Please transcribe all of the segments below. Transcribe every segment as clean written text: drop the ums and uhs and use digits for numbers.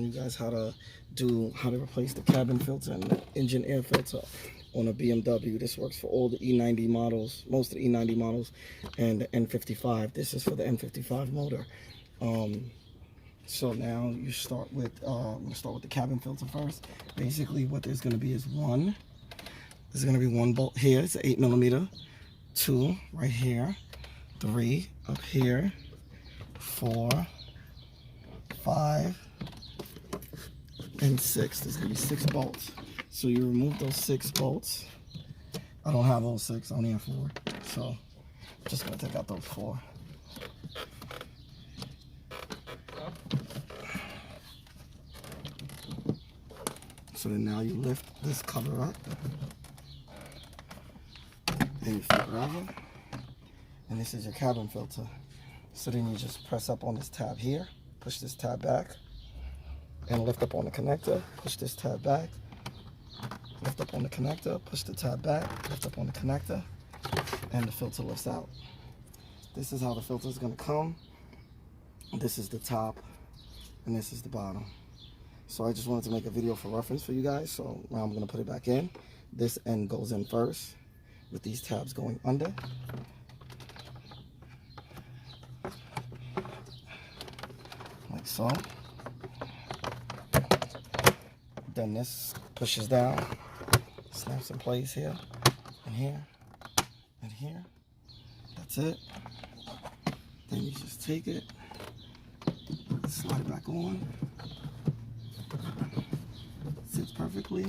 showing you guys how to replace the cabin filter and the engine air filter on a BMW. This works for all the E90 models, most of the E90 models, and the N55. This is for the N55 motor. So now you start with I'm gonna start with the cabin filter first. Basically, what there's gonna be is there's gonna be one bolt here. It's an 8mm. 2 right here. 3 up here. 4, 5, and 6. There's gonna be 6 bolts. So you remove those 6 bolts. I don't have all 6. I only have 4. So I'm just gonna take out those 4. So then now you lift this cover up and you flip it over, and this is your cabin filter. So then you just press up on this tab here, push this tab back, and lift up on the connector, push this tab back, lift up on the connector, push the tab back, lift up on the connector, and the filter lifts out. This is how the filter is going to come. This is the top, and this is the bottom. So I just wanted to make a video for reference for you guys. So now I'm going to put it back in. This end goes in first with these tabs going under. Like so. Then this pushes down, snaps in place here, and here, and here. That's it. Then you just take it, slide it back on. Sits perfectly.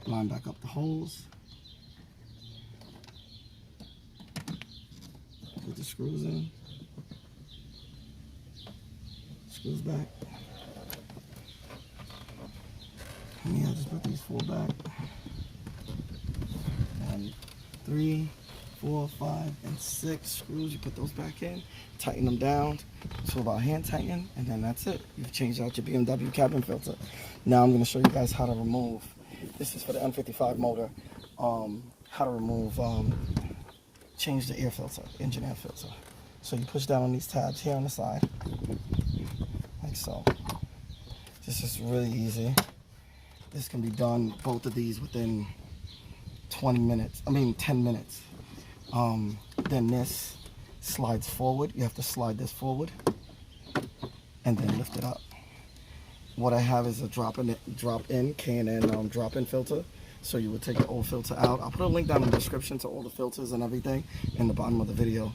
Line back up the holes. Put the screws in. Screws back. And yeah, just put these 4 back. And 3, 4, 5, and 6 screws. You put those back in. Tighten them down to about hand tighten, and then that's it. You've changed out your BMW cabin filter. Now I'm going to show you guys how to remove. This is for the N55 motor. How to remove, change the air filter, engine air filter. So you push down on these tabs here on the side, like so. This is really easy. This can be done, both of these, within 10 minutes. Then this slides forward. You have to slide this forward and then lift it up. What I have is a drop-in K&N drop-in filter. So you would take the old filter out. I'll put a link down in the description to all the filters and everything in the bottom of the video.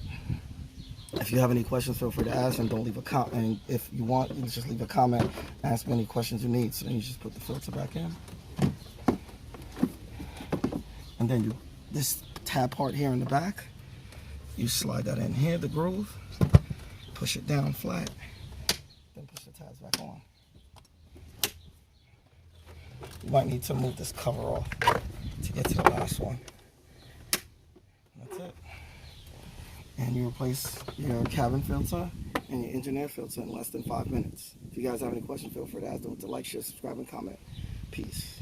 If you have any questions, feel free to ask, and don't leave a comment. And if you want, you can just leave a comment, ask me any questions you need. So then you just put the filter back in. And then this tab part here in the back, you slide that in here, the groove, push it down flat, then push the tabs back on. You might need to move this cover off to get to the last one. That's it. And you replace your cabin filter and your engine air filter in less than 5 minutes. If you guys have any questions, feel free to ask. Don't forget to like, share, subscribe, and comment. Peace.